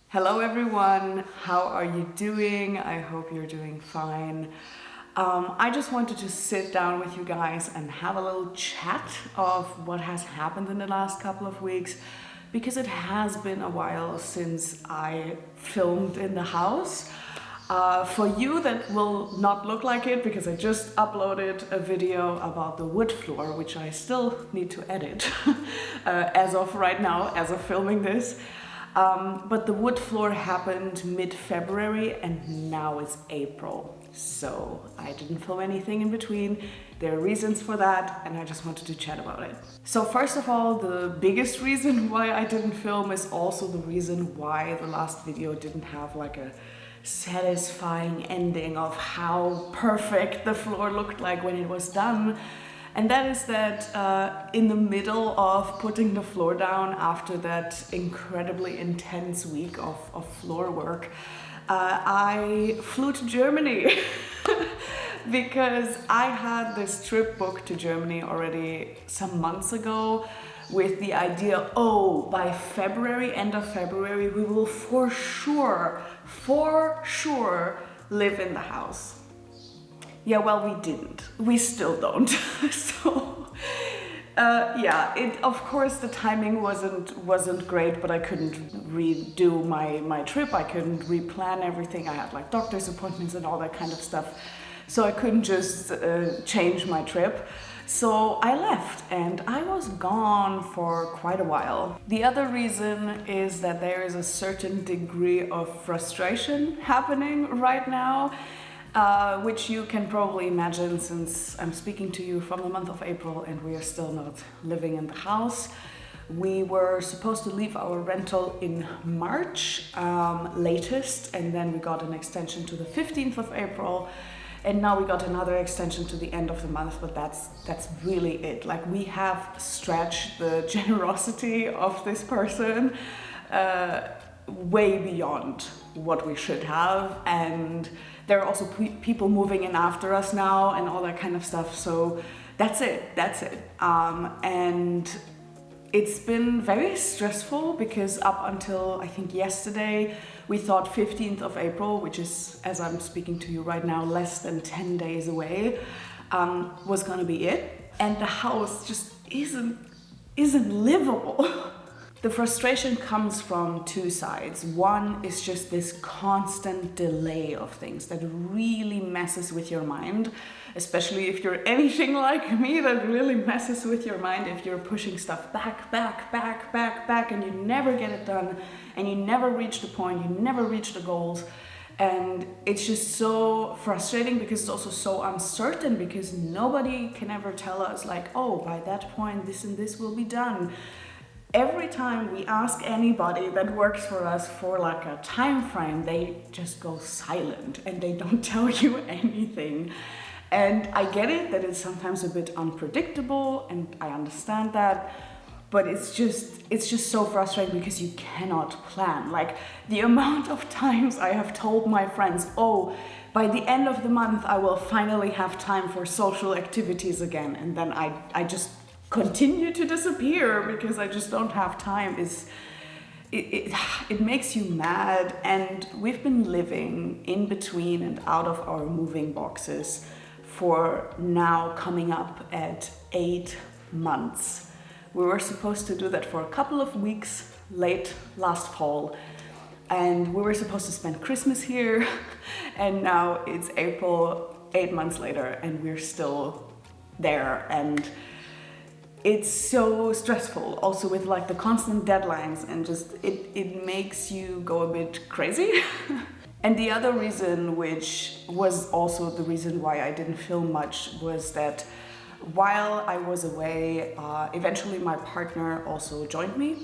Hello everyone, how are you doing? I hope you're doing fine. I just wanted to sit down with you guys and have a little chat of what has happened in the last couple of weeks, because it has been a while since I filmed in the house. For you, that will not look like it because I just uploaded a video about the wood floor, which I still need to edit as of right now, as of filming this. But the wood floor happened mid-February and now it's April. So I didn't film anything in between. There are reasons for that and I just wanted to chat about it. So first of all, the biggest reason why I didn't film is also the reason why the last video didn't have like a satisfying ending of how perfect the floor looked like when it was done. And that is that in the middle of putting the floor down after that incredibly intense week of floor work, I flew to Germany because I had this trip booked to Germany already some months ago with the idea, oh, by February, end of February, we will for sure live in the house. Yeah, well, we didn't. We still don't. So, yeah, of course the timing wasn't great, but I couldn't redo my trip. I couldn't replan everything. I had like doctor's appointments and all that kind of stuff. So I couldn't just change my trip. So I left and I was gone for quite a while. The other reason is that there is a certain degree of frustration happening right now. Which you can probably imagine since I'm speaking to you from the month of April and we are still not living in the house. We were supposed to leave our rental in March latest, and then we got an extension to the 15th of April, and now we got another extension to the end of the month, but that's really it. Like, we have stretched the generosity of this person way beyond what we should have, and there are also people moving in after us now and all that kind of stuff. So that's it. And it's been very stressful because up until I think yesterday, we thought 15th of April, which is, as I'm speaking to you right now, less than 10 days away, was gonna be it. And the house just isn't livable. The frustration comes from two sides. One is just this constant delay of things that really messes with your mind, especially if you're anything like me, that really messes with your mind if you're pushing stuff back, and you never get it done, and you never reach the point, you never reach the goals. And it's just so frustrating because it's also so uncertain, because nobody can ever tell us like, oh, by that point, this and this will be done. Every time we ask anybody that works for us for like a time frame, they just go silent and they don't tell you anything. And I get it that it's sometimes a bit unpredictable, and I understand that, but it's just so frustrating because you cannot plan. Like, the amount of times I have told my friends, oh, by the end of the month I will finally have time for social activities again, and then I just continue to disappear because I just don't have time. It makes you mad. And we've been living in between and out of our moving boxes for now coming up at 8 months. We were supposed to do that for a couple of weeks late last fall, and we were supposed to spend Christmas here, and now it's April, 8 months later, and we're still there. And it's so stressful also with like the constant deadlines, and just it makes you go a bit crazy. And the other reason, which was also the reason why I didn't film much, was that while I was away, eventually my partner also joined me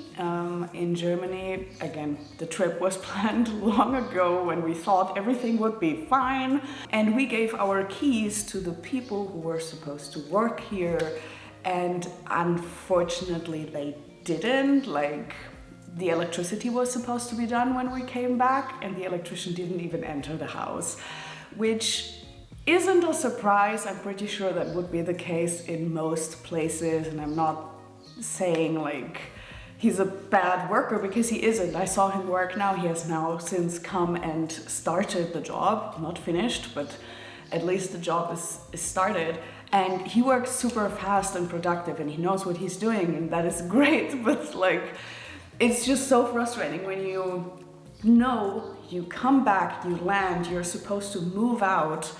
in Germany. Again, the trip was planned long ago when we thought everything would be fine. And we gave our keys to the people who were supposed to work here. And unfortunately, they didn't. Like, the electricity was supposed to be done when we came back, and the electrician didn't even enter the house, which isn't a surprise. I'm pretty sure that would be the case in most places, and I'm not saying like he's a bad worker, because he isn't. I saw him work now. He has now since come and started the job, not finished, but at least the job is started. And he works super fast and productive, and he knows what he's doing, and that is great. But like, it's just so frustrating when you know you come back, you land, you're supposed to move out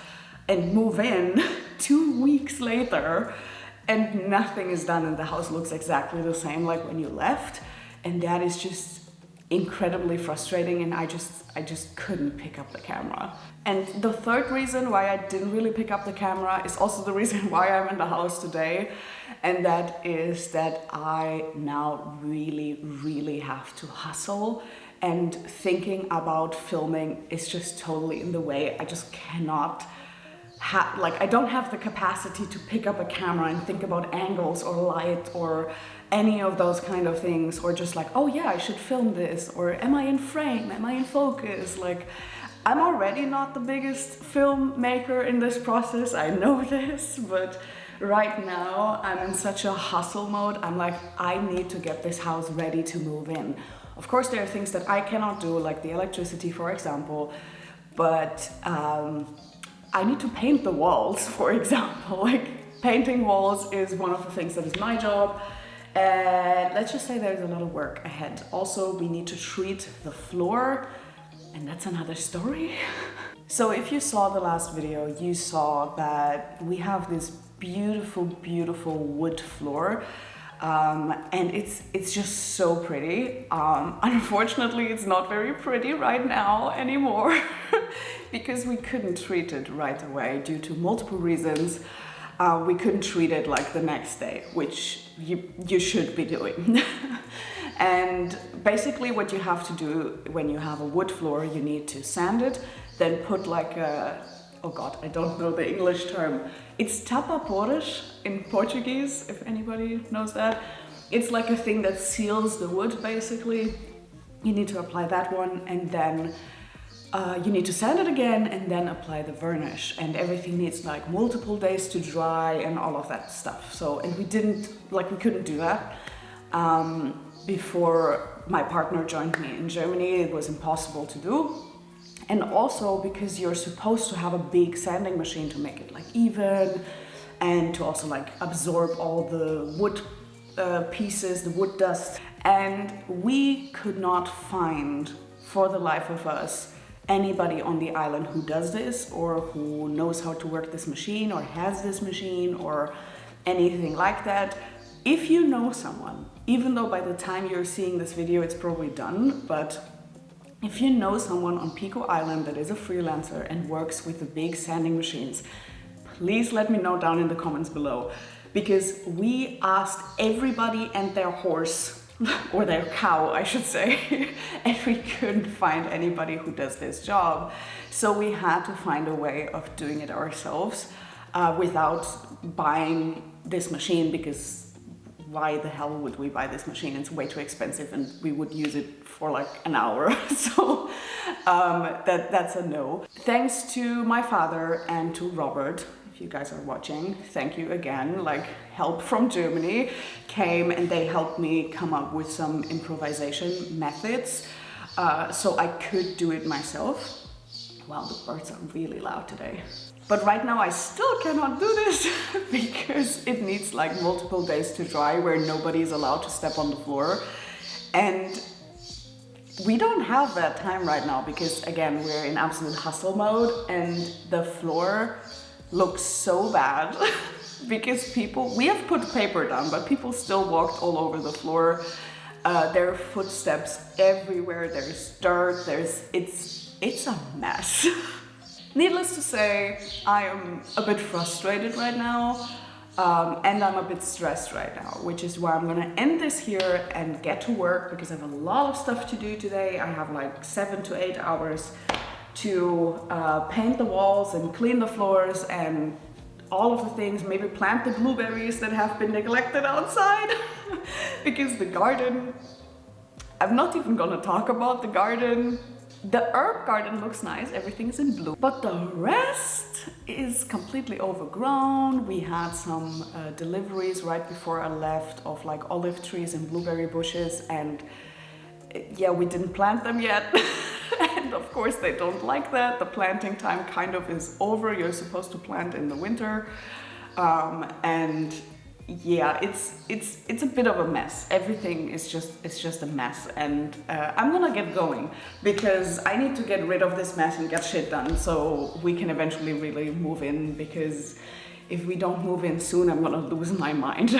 and move in 2 weeks later, and nothing is done, and the house looks exactly the same like when you left. And that is just incredibly frustrating, and I just couldn't pick up the camera. And the third reason why I didn't really pick up the camera is also the reason why I'm in the house today, and that is that I now really have to hustle, and thinking about filming is just totally in the way. I just cannot I don't have the capacity to pick up a camera and think about angles or light or any of those kind of things, or just like, oh yeah, I should film this, or am I in frame, am I in focus? Like, I'm already not the biggest filmmaker in this process, I know this, but right now I'm in such a hustle mode. I'm like, I need to get this house ready to move in. Of course, there are things that I cannot do, like the electricity, for example, but I need to paint the walls, for example. Like, painting walls is one of the things that is my job. And let's just say there's a lot of work ahead. Also, we need to treat the floor, and that's another story. So if you saw the last video, you saw that we have this beautiful wood floor. And it's just so pretty. Unfortunately, it's not very pretty right now anymore because we couldn't treat it right away due to multiple reasons. We couldn't treat it like the next day, which you should be doing. And basically what you have to do when you have a wood floor, you need to sand it, then put like a, oh God, I don't know the English term. It's tapa-poras in Portuguese, if anybody knows that. It's like a thing that seals the wood, basically. You need to apply that one, and then you need to sand it again, and then apply the varnish. And everything needs like multiple days to dry and all of that stuff. So, and we couldn't do that. Before my partner joined me in Germany, it was impossible to do. And also because you're supposed to have a big sanding machine to make it like even, and to also like absorb all the wood pieces, the wood dust. And we could not find, for the life of us, anybody on the island who does this, or who knows how to work this machine, or has this machine, or anything like that. If you know someone, even though by the time you're seeing this video it's probably done, but if you know someone on Pico Island that is a freelancer and works with the big sanding machines, please let me know down in the comments below, because we asked everybody and their horse, or their cow, I should say, and we couldn't find anybody who does this job. So we had to find a way of doing it ourselves without buying this machine, because why the hell would we buy this machine? It's way too expensive, and we would use it for like an hour. So that's a no. Thanks to my father and to Robert, if you guys are watching, thank you again. Like, help from Germany came and they helped me come up with some improvisation methods so I could do it myself. Wow, the birds are really loud today. But right now I still cannot do this because it needs like multiple days to dry, where nobody is allowed to step on the floor. And we don't have that time right now because, again, we're in absolute hustle mode, and the floor looks so bad because we have put paper down, but people still walked all over the floor. There are footsteps everywhere, there's dirt, it's a mess. Needless to say, I am a bit frustrated right now. And I'm a bit stressed right now, which is why I'm gonna end this here and get to work, because I have a lot of stuff to do today. I have like 7 to 8 hours to paint the walls and clean the floors and all of the things, maybe plant the blueberries that have been neglected outside. Because the garden, I'm not even gonna talk about the garden. The herb garden looks nice, everything is in bloom, but the rest is completely overgrown. We had some deliveries right before I left of like olive trees and blueberry bushes, and yeah, we didn't plant them yet. And of course they don't like that. The planting time kind of is over. You're supposed to plant in the winter. And yeah, it's a bit of a mess. Everything is just a mess, and I'm gonna get going because I need to get rid of this mess and get shit done so we can eventually really move in, because if we don't move in soon, I'm gonna lose my mind.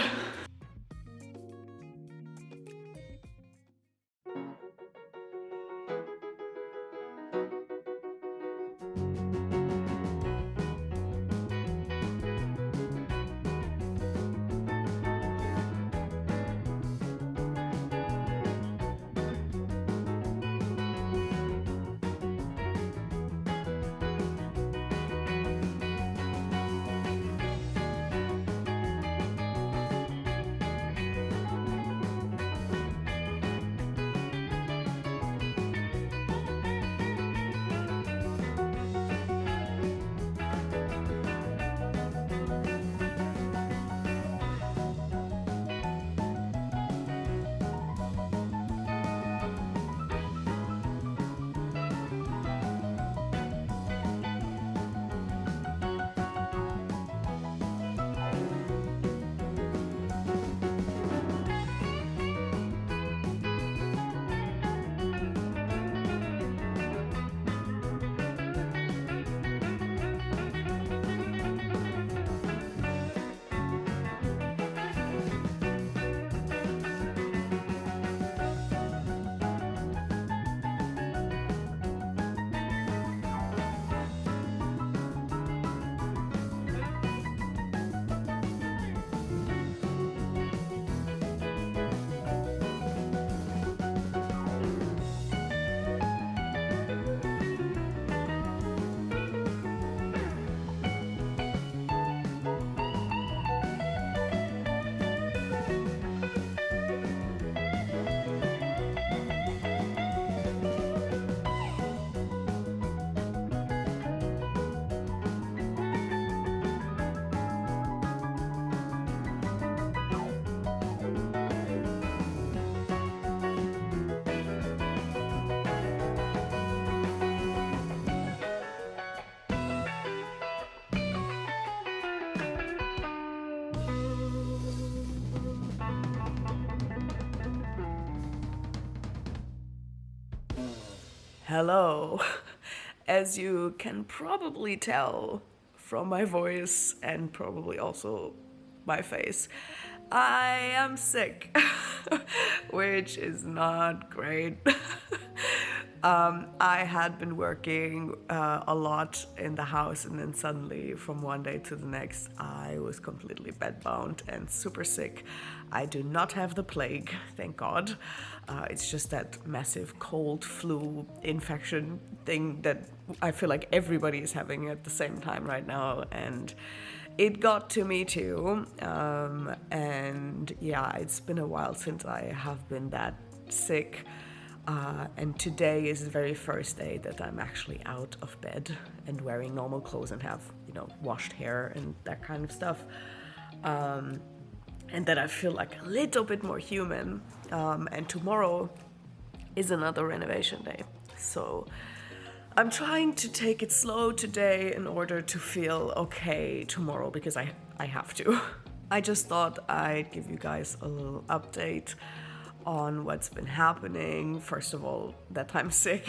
Hello. As you can probably tell from my voice and probably also my face, I am sick, which is not great. I had been working a lot in the house, and then suddenly from one day to the next I was completely bedbound and super sick. I do not have the plague, thank God. It's just that massive cold flu infection thing that I feel like everybody is having at the same time right now, and it got to me too. And yeah, it's been a while since I have been that sick. And today is the very first day that I'm actually out of bed and wearing normal clothes and have, you know, washed hair and that kind of stuff. And that I feel like a little bit more human. And tomorrow is another renovation day. So I'm trying to take it slow today in order to feel okay tomorrow, because I have to. I just thought I'd give you guys a little update on what's been happening. First of all, that I'm sick.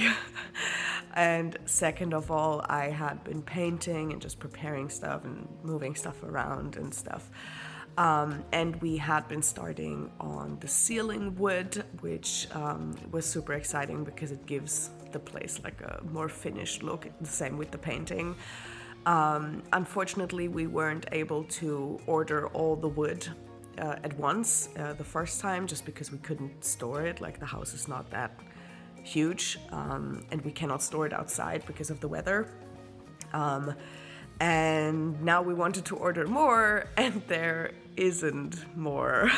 And second of all, I had been painting and just preparing stuff and moving stuff around and stuff. And we had been starting on the ceiling wood, which was super exciting because it gives the place like a more finished look. The same with the painting. Unfortunately, we weren't able to order all the wood at once the first time, just because we couldn't store it. Like, the house is not that huge, and we cannot store it outside because of the weather. And now we wanted to order more, and there isn't more.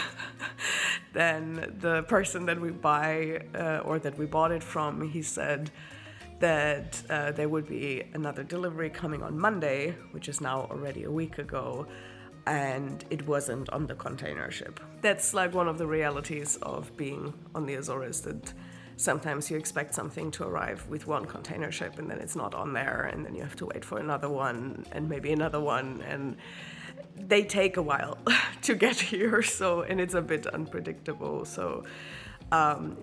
Then the person that we buy or that we bought it from, he said that there would be another delivery coming on Monday, which is now already a week ago, and it wasn't on the container ship. That's like one of the realities of being on the Azores, that sometimes you expect something to arrive with one container ship and then it's not on there, and then you have to wait for another one and maybe another one, and they take a while to get here, so, and it's a bit unpredictable. So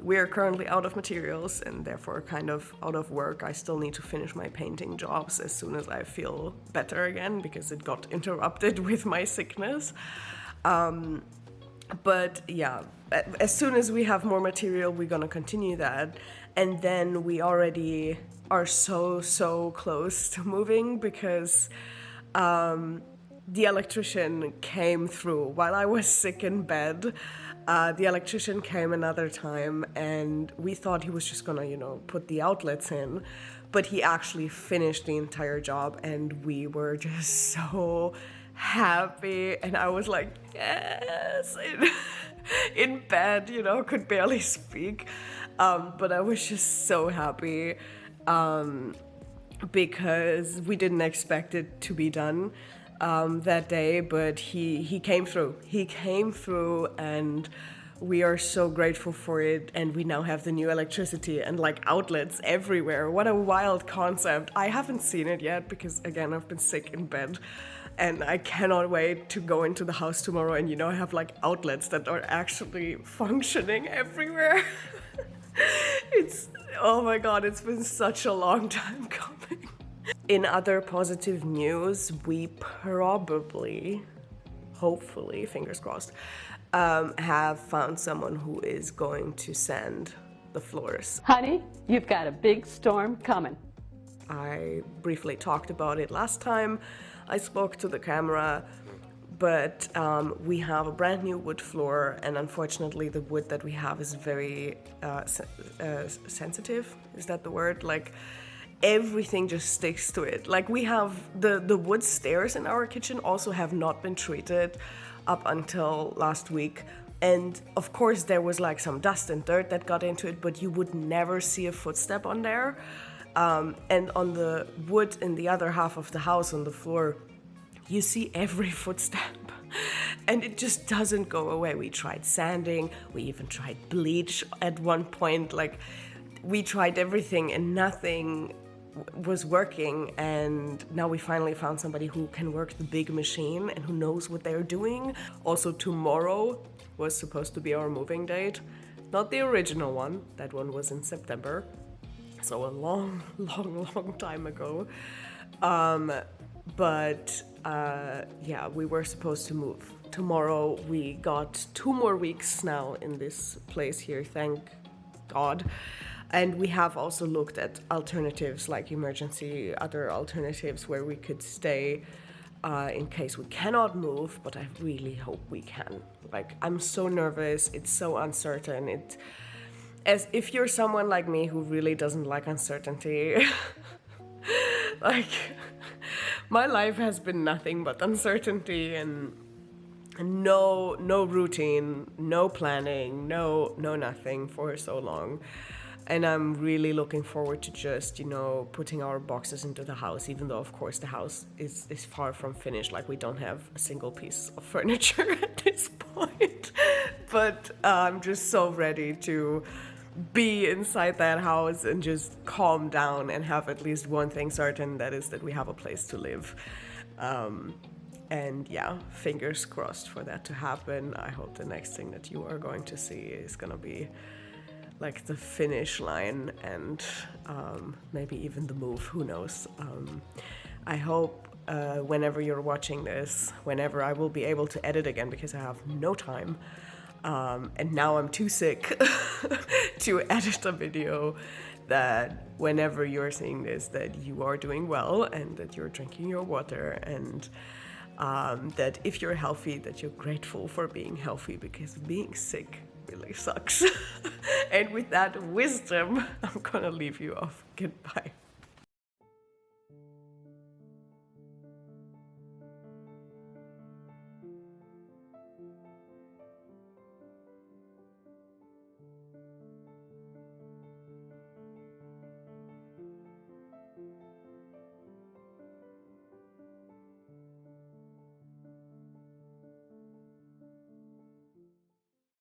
we are currently out of materials and therefore kind of out of work. I still need to finish my painting jobs as soon as I feel better again, because it got interrupted with my sickness. But yeah, as soon as we have more material, we're gonna continue that. And then we already are so close to moving, because the electrician came through while I was sick in bed. The electrician came another time, and we thought he was just gonna, put the outlets in, but he actually finished the entire job, and we were just so happy. And I was like, yes, in bed, could barely speak, but I was just so happy, because we didn't expect it to be done that day, but he came through. He came through, and we are so grateful for it. And we now have the new electricity and like outlets everywhere. What a wild concept. I haven't seen it yet because, again, I've been sick in bed, and I cannot wait to go into the house tomorrow and have like outlets that are actually functioning everywhere. Oh my god, it's been such a long time coming. In other positive news, we probably, hopefully, fingers crossed, have found someone who is going to sand the floors. Honey, you've got a big storm coming. I briefly talked about it last time I spoke to the camera, but we have a brand new wood floor, and unfortunately the wood that we have is very sensitive. Is that the word? Like, everything just sticks to it. Like, we have the wood stairs in our kitchen also have not been treated up until last week. And of course there was like some dust and dirt that got into it, but you would never see a footstep on there. And on the wood in the other half of the house on the floor, you see every footstep. And it just doesn't go away. We tried sanding, we even tried bleach at one point. Like, we tried everything and nothing was working, and now we finally found somebody who can work the big machine and who knows what they're doing. Also, tomorrow was supposed to be our moving date. Not the original one, that one was in September, so a long time ago. Yeah, we were supposed to move tomorrow. We got 2 more weeks now in this place here, thank God. And we have also looked at alternatives, like other alternatives where we could stay in case we cannot move, but I really hope we can. Like, I'm so nervous, it's so uncertain. As if you're someone like me who really doesn't like uncertainty, like, my life has been nothing but uncertainty and no routine, no planning, no nothing for so long. And I'm really looking forward to just, putting our boxes into the house, even though, of course, the house is far from finished. Like, we don't have a single piece of furniture at this point. But I'm just so ready to be inside that house and just calm down and have at least one thing certain, that is that we have a place to live. And yeah, fingers crossed for that to happen. I hope the next thing that you are going to see is gonna be like the finish line, and maybe even the move, who knows. I hope whenever you're watching this, whenever I will be able to edit again, because I have no time, and now I'm too sick to edit a video, that whenever you're seeing this, that you are doing well and that you're drinking your water, and that if you're healthy, that you're grateful for being healthy, because being sick really sucks. And with that wisdom, I'm gonna leave you off. Goodbye.